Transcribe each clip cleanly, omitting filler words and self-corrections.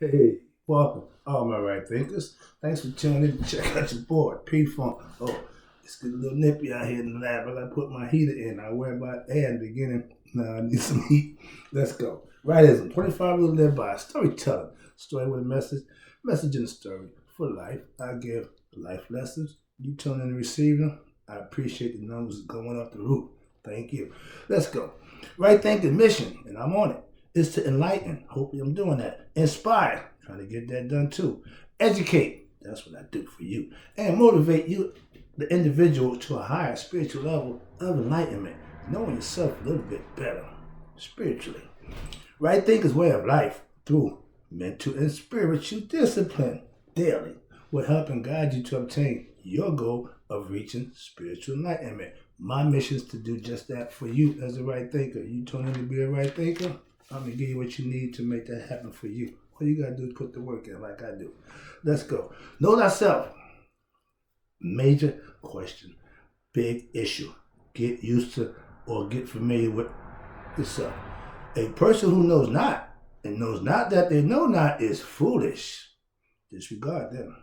Hey, welcome, all my right thinkers. Thanks for tuning in to check out your boy, P-Funk. Oh, it's getting a little nippy out here in the lab. I gotta put my heater in. I wear my air in the beginning. Now I need some heat. Let's go. Rightism, 25 rules to live by. Storytelling. Story with a message. Message in the story. For life, I give life lessons. You tune in and receive them. I appreciate the numbers going up the roof. Thank you. Let's go. Right thinking mission, and I'm on it, is to enlighten. Hopefully, I'm doing that. Inspire. Trying to get that done too. Educate. That's what I do for you. And motivate you, the individual, to a higher spiritual level of enlightenment. Knowing yourself a little bit better spiritually. Right thinking's way of life through mental and spiritual discipline daily will help and guide you to obtain your goal of reaching spiritual enlightenment. My mission is to do just that for you as a right thinker. You turn in to be a right thinker, I'm going to give you what you need to make that happen for you. All you got to do is put the work in like I do. Let's go. Know thyself. Major question. Big issue. Get used to or get familiar with yourself. A person who knows not and knows not that they know not is foolish. Disregard them.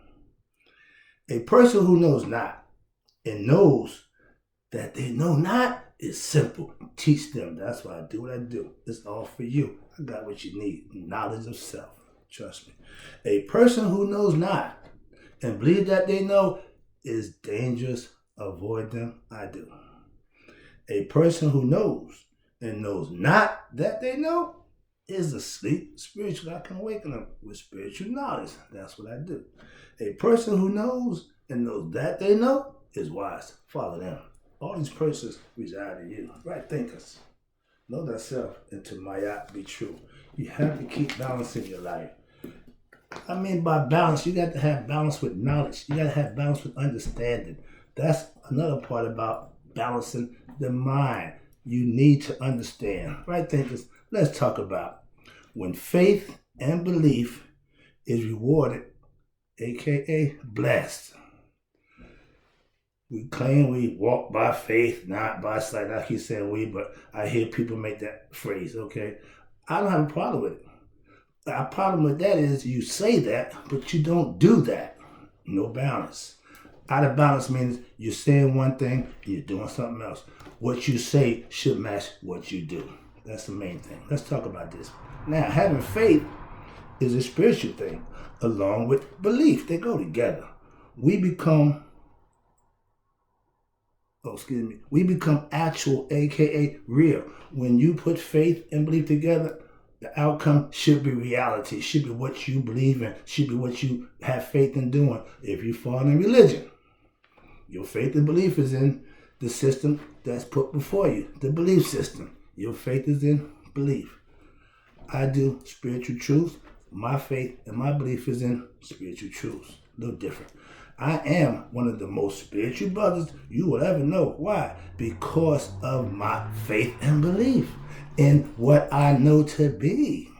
A person who knows not and knows that they know not is simple. Teach them. That's why I do what I do. It's all for you. I got what you need. Knowledge of self. Trust me. A person who knows not and believe that they know is dangerous. Avoid them. I do. A person who knows and knows not that they know is asleep spiritually. I can awaken them with spiritual knowledge. That's what I do. A person who knows and knows that they know is wise. Follow them. All these persons reside in you. Right thinkers. Know thyself and to Mayat be true. You have to keep balance in your life. I mean by balance, you got to have balance with knowledge. You got to have balance with understanding. That's another part about balancing the mind. You need to understand. Right thinkers, let's talk about when faith and belief is rewarded, aka blessed. We claim we walk by faith, not by sight. I keep saying we, but I hear people make that phrase, okay? I don't have a problem with it. Our problem with that is you say that, but you don't do that. No balance. Out of balance means you're saying one thing, you're doing something else. What you say should match what you do. That's the main thing. Let's talk about this. Now, having faith is a spiritual thing, along with belief. They go together. We become actual, aka real. When you put faith and belief together, the outcome should be reality, should be what you believe in, should be what you have faith in doing. If you fall in religion, your faith and belief is in the system that's put before you, the belief system. Your faith is in belief. I do spiritual truth. My faith and my belief is in spiritual truths. A little different. I am one of the most spiritual brothers you will ever know. Why? Because of my faith and belief in what I know to be.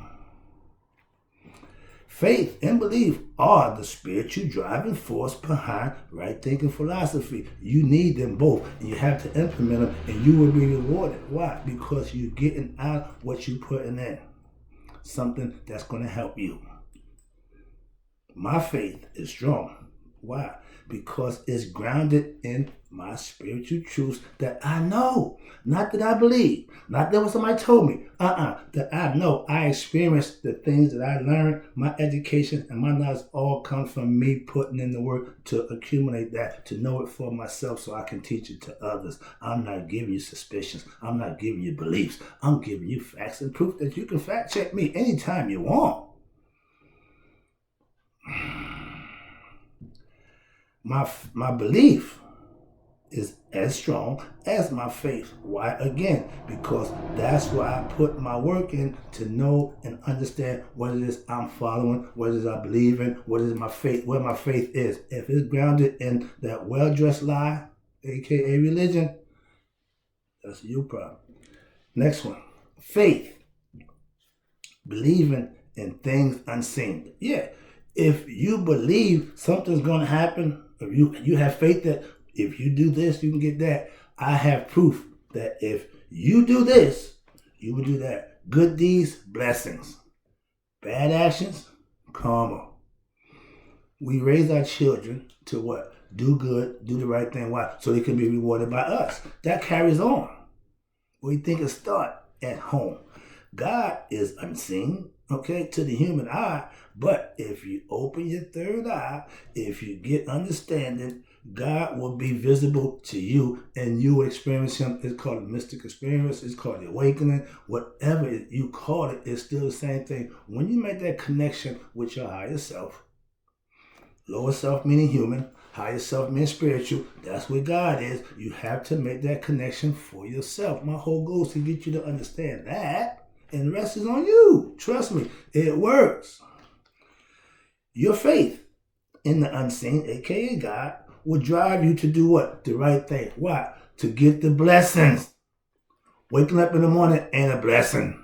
Faith and belief are the spiritual driving force behind right thinking philosophy. You need them both, and you have to implement them, and you will be rewarded. Why? Because you're getting out what you're putting in. Something that's going to help you. My faith is strong. Why? Because it's grounded in my spiritual truths that I know. Not that I believe. Not that what somebody told me. That I know. I experienced the things that I learned. My education and my knowledge all come from me putting in the work to accumulate that, to know it for myself so I can teach it to others. I'm not giving you suspicions. I'm not giving you beliefs. I'm giving you facts and proof that you can fact check me anytime you want. My belief is as strong as my faith. Why? Again, because that's where I put my work in to know and understand what it is I'm following, what it is I believe in, what is my faith, where my faith is. If it's grounded in that well-dressed lie, aka religion, that's your problem. Next one. Faith. Believing in things unseen. Yeah. If you believe something's going to happen, if you have faith that if you do this, you can get that, I have proof that if you do this, you will do that. Good deeds, blessings. Bad actions, Karma. We raise our children to what? Do good, do the right thing. Why? So they can be rewarded by us. That carries on. We think it starts at home. God is unseen, okay, to the human eye. But if you open your third eye, if you get understanding, God will be visible to you and you will experience him. It's called a mystic experience. It's called the awakening. Whatever you call it, it's still the same thing. When you make that connection with your higher self, lower self meaning human, higher self meaning spiritual, that's where God is. You have to make that connection for yourself. My whole goal is to get you to understand that, and the rest is on you. Trust me, it works. Your faith in the unseen, aka God, will drive you to do what? The right thing. Why? To get the blessings. Waking up in the morning ain't a blessing.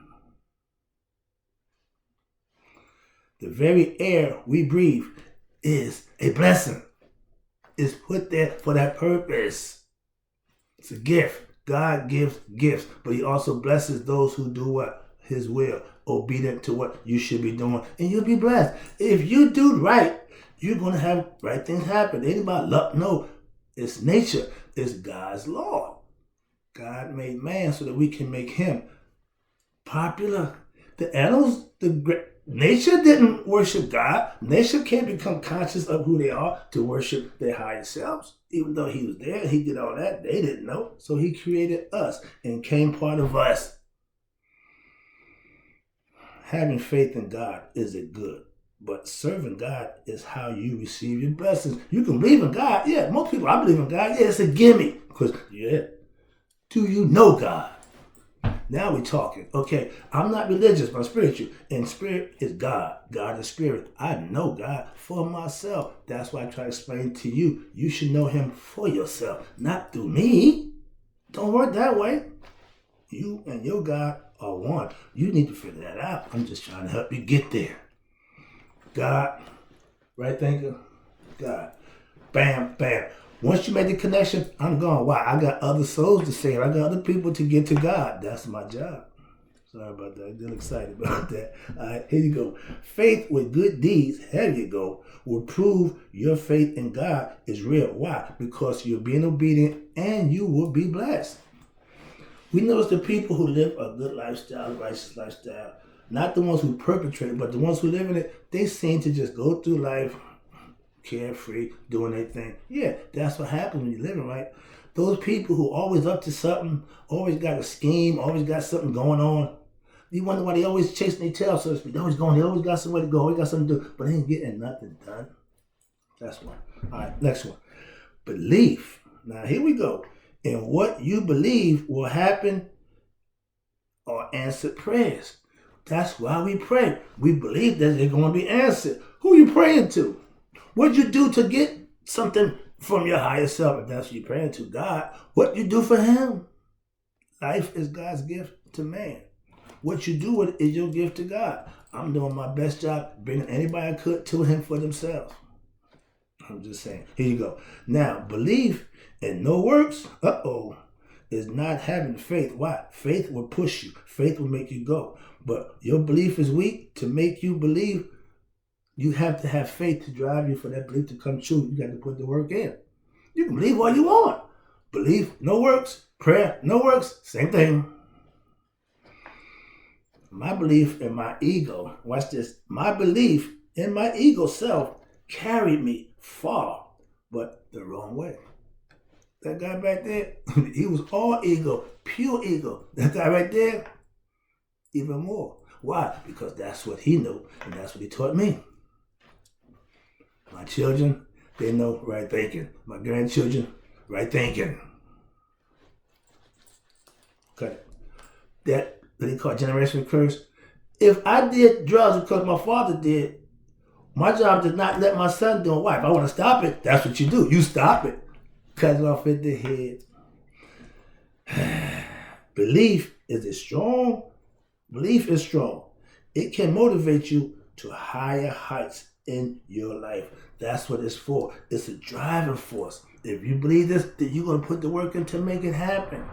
The very air we breathe is a blessing. It's put there for that purpose. It's a gift. God gives gifts, but he also blesses those who do what? His will. Obedient to what you should be doing. And you'll be blessed. If you do right, you're going to have right things happen. Ain't about luck. No, it's nature. It's God's law. God made man so that we can make him popular. The animals, nature didn't worship God. Nature can't become conscious of who they are to worship their higher selves. Even though he was there and he did all that, they didn't know. So he created us and came part of us. Having faith in God is a good. But serving God is how you receive your blessings. You can believe in God. Yeah, most people, I believe in God. Yeah, it's a gimme. Because, yeah, do you know God? Now we're talking. Okay, I'm not religious, but I'm spiritual. And spirit is God. God is spirit. I know God for myself. That's why I try to explain to you. You should know him for yourself, not through me. Don't work that way. You and your God are one. You need to figure that out. I'm just trying to help you get there. God, right thinker, God, bam, bam. Once you make the connection, I'm gone. Why? I got other souls to save. I got other people to get to God. That's my job. Sorry about that. I'm still excited about that. All right, here you go. Faith with good deeds, here you go, will prove your faith in God is real. Why? Because you're being obedient and you will be blessed. We notice the people who live a good lifestyle, righteous lifestyle, not the ones who perpetrate it, but the ones who live in it, they seem to just go through life carefree, doing their thing. Yeah, that's what happens when you're living right. Those people who always up to something, always got a scheme, always got something going on. You wonder why they always chasing their tail, so to speak. They always going, they always got somewhere to go, always got something to do, but they ain't getting nothing done. That's one. All right, next one. Belief. Now, here we go. And what you believe will happen are answered prayers. That's why we pray. We believe that they're going to be answered. Who are you praying to? What'd you do to get something from your higher self? If that's what you're praying to, God. What you do for him? Life is God's gift to man. What you do with it is your gift to God. I'm doing my best job bringing anybody I could to him for themselves. I'm just saying. Here you go. Now, belief and no works, is not having faith. Why? Faith will push you. Faith will make you go. But your belief is weak. To make you believe, you have to have faith to drive you for that belief to come true. You got to put the work in. You can believe all you want. Belief, no works. Prayer, no works. Same thing. My belief in my ego, watch this. My belief in my ego self carried me far, but the wrong way. That guy back there, he was all ego, pure ego. That guy right there, even more. Why? Because that's what he knew, and that's what he taught me. My children, they know right thinking. My grandchildren, right thinking. Okay. That they call generational curse. If I did drugs because my father did, my job is not let my son do it. Why? If I want to stop it, that's what you do. You stop it. Cut it off at the head. Belief is strong. Belief is strong. It can motivate you to higher heights in your life. That's what it's for. It's a driving force. If you believe this, then you're going to put the work in to make it happen.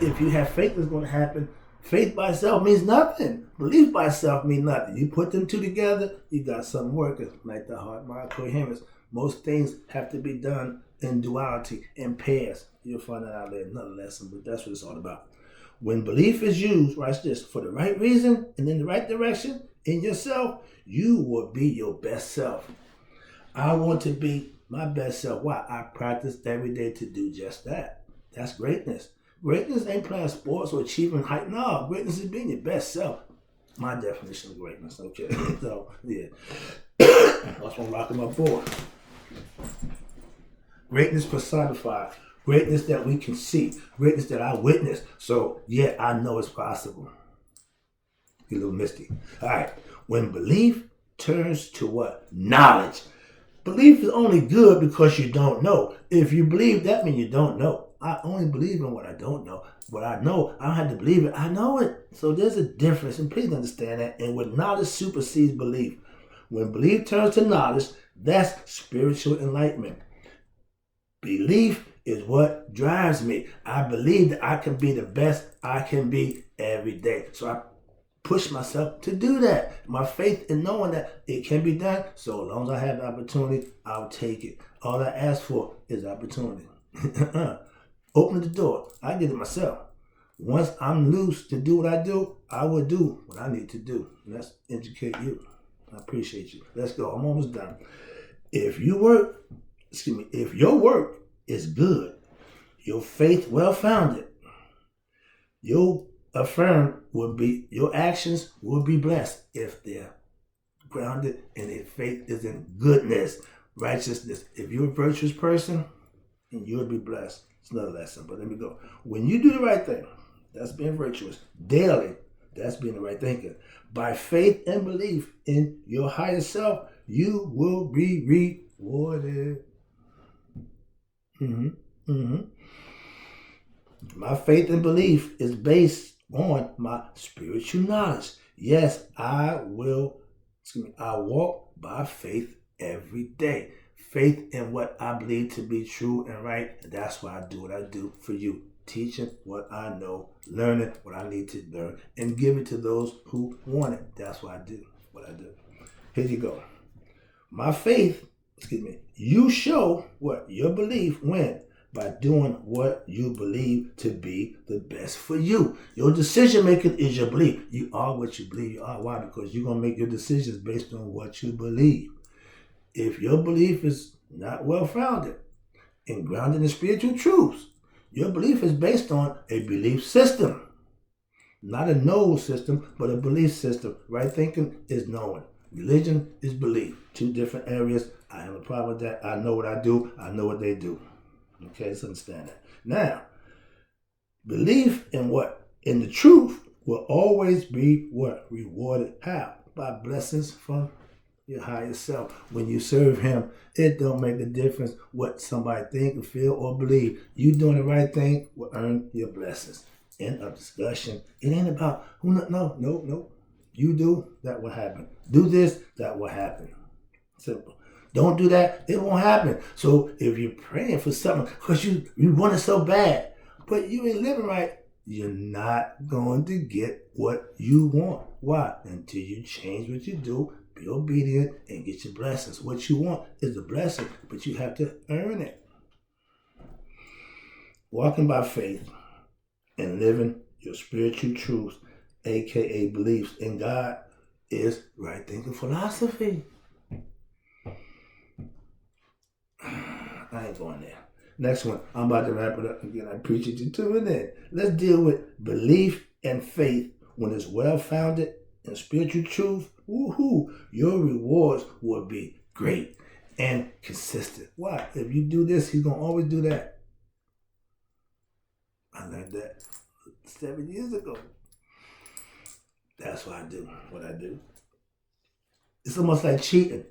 If you have faith it's going to happen, Faith by itself means nothing. Belief by itself means nothing. You put them two together, you got something working, like the heart mind coherence. Most things have to be done in duality, in pairs. You'll find that out later, another lesson, but that's what it's all about. When belief is used, watch this, for the right reason and in the right direction in yourself, you will be your best self. I want to be my best self. Why? I practice every day to do just that. That's greatness. Greatness ain't playing sports or achieving height. No, greatness is being your best self. My definition of greatness, okay? So, yeah. That's what I'm rocking my board. Greatness personified. Greatness that we can see. Greatness that I witness. So, yeah, I know it's possible. Get a little misty. All right. When belief turns to what? Knowledge. Belief is only good because you don't know. If you believe, that means you don't know. I only believe in what I don't know. What I know, I don't have to believe it. I know it. So there's a difference, and please understand that. And when knowledge supersedes belief, when belief turns to knowledge, that's spiritual enlightenment. Belief is what drives me. I believe that I can be the best I can be every day. So I push myself to do that. My faith in knowing that it can be done. So as long as I have the opportunity, I'll take it. All I ask for is opportunity. Open the door. I get it myself. Once I'm loose to do what I do, I will do what I need to do. And that's educate you. I appreciate you. Let's go. I'm almost done. If your work is good, your faith well-founded, your actions will be blessed if they're grounded and their faith is in goodness, righteousness. If you're a virtuous person, and you'll be blessed. It's another lesson, but let me go. When you do the right thing, that's being virtuous. Daily, that's being the right thinker. By faith and belief in your higher self, you will be rewarded. My faith and belief is based on my spiritual knowledge. Yes, I walk by faith every day. Faith in what I believe to be true and right. And that's why I do what I do for you. Teaching what I know, learning what I need to learn, and give it to those who want it. That's what I do. Here you go. My faith, you show what your belief when? By doing what you believe to be the best for you. Your decision making is your belief. You are what you believe you are. Why? Because you're going to make your decisions based on what you believe. If your belief is not well-founded and grounded in spiritual truths, your belief is based on a belief system. Not a know system, but a belief system. Right thinking is knowing. Religion is belief. Two different areas. I have a problem with that. I know what I do. I know what they do. Okay, let's understand that. Now, belief in what? In the truth will always be what? Rewarded. How? By blessings from your higher self. When you serve him, it don't make a difference what somebody think, feel, or believe. You doing the right thing will earn your blessings. End of discussion. It ain't about who. No. You do, that will happen. Do this, that will happen. Simple. Don't do that, it won't happen. So if you're praying for something because you want it so bad, but you ain't living right, you're not going to get what you want. Why? Until you change what you do, be obedient, and get your blessings. What you want is a blessing, but you have to earn it. Walking by faith and living your spiritual truths, aka beliefs in God, is right thinking philosophy. I ain't going there. Next one. I'm about to wrap it up again. I appreciate you tuning in. Let's deal with belief and faith when it's well-founded in spiritual truth. Woohoo! Your rewards will be great and consistent. Why? If you do this, he's going to always do that. I learned that 7 years ago. That's why I do what I do. It's almost like cheating.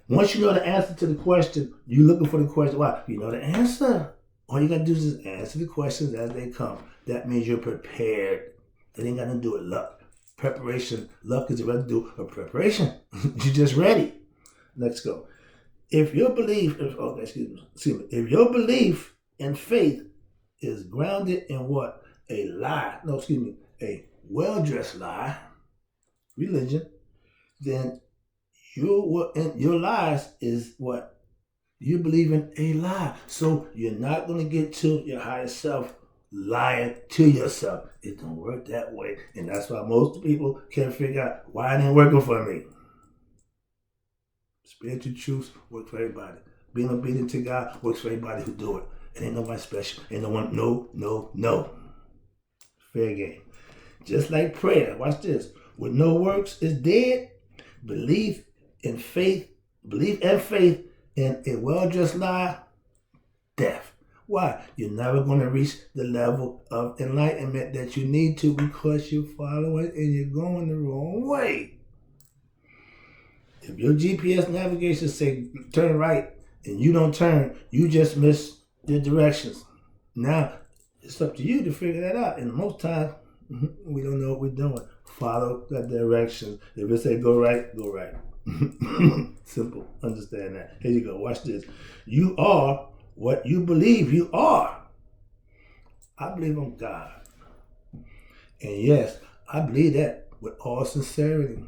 Once you know the answer to the question, you're looking for the question. Why? You know the answer. All you got to do is just answer the questions as they come. That means you're prepared. It ain't got nothing to do with luck. Preparation, luck is a residue of preparation. You're just ready. Let's go. If your belief, if your belief and faith is grounded in what? A well-dressed lie, religion, then your lies is what? You believe in a lie. So you're not going to get to your higher self lying to yourself. It don't work that way. And that's why most people can't figure out why it ain't working for me. Spiritual truth works for everybody. Being obedient to God works for everybody who do it. It ain't nobody special. Ain't no one, no. Fair game. Just like prayer. Watch this. With no works is dead. Belief and faith in a well-dressed lie, death. Why? You're never going to reach the level of enlightenment that you need to because you're following and you're going the wrong way. If your GPS navigation say turn right and you don't turn, you just miss your directions. Now, it's up to you to figure that out. And most times, we don't know what we're doing. Follow that direction. If it say go right, go right. Simple. Understand that. Here you go. Watch this. You are what you believe you are. I believe on God. And yes, I believe that with all sincerity.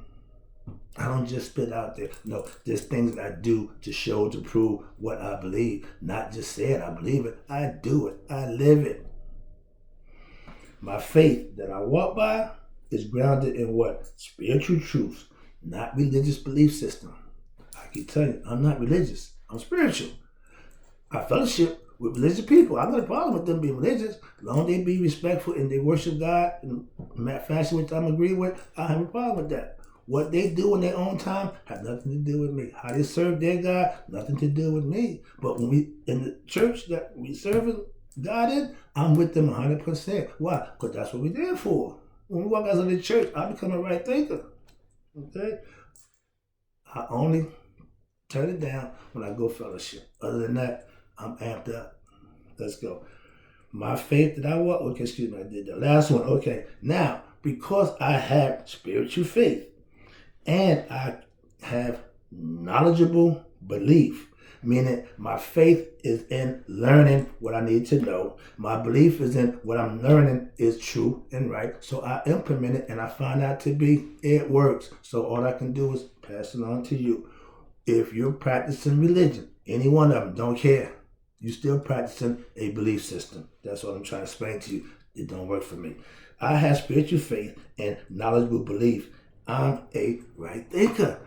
I don't just spit out there. No, there's things that I do to show, to prove what I believe. Not just say it, I believe it. I do it. I live it. My faith that I walk by is grounded in what? Spiritual truths, not religious belief system. I keep telling you, I'm not religious. I'm spiritual. I fellowship with religious people. I've got a problem with them being religious. As long as they be respectful and they worship God in a fashion which I'm agreeing with, I have a problem with that. What they do in their own time has nothing to do with me. How they serve their God, nothing to do with me. But when we in the church that we serving God in, I'm with them 100%. Why? Because that's what we're there for. When we walk out of the church, I become a right thinker. Okay? I only turn it down when I go fellowship. Other than that, I'm amped up. Let's go. My faith that I walk, okay, excuse me, I did the last one. Okay, now, because I have spiritual faith and I have knowledgeable belief, meaning my faith is in learning what I need to know. My belief is in what I'm learning is true and right. So I implement it and I find out to be, it works. So all I can do is pass it on to you. If you're practicing religion, any one of them, don't care. You're still practicing a belief system. That's what I'm trying to explain to you. It don't work for me. I have spiritual faith and knowledgeable belief. I'm a right thinker.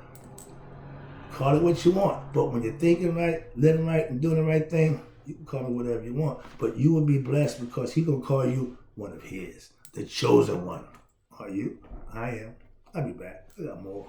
Call it what you want. But when you're thinking right, living right, and doing the right thing, you can call me whatever you want. But you will be blessed because He's going to call you one of His, the chosen one. Are you? I am. I'll be back. I got more.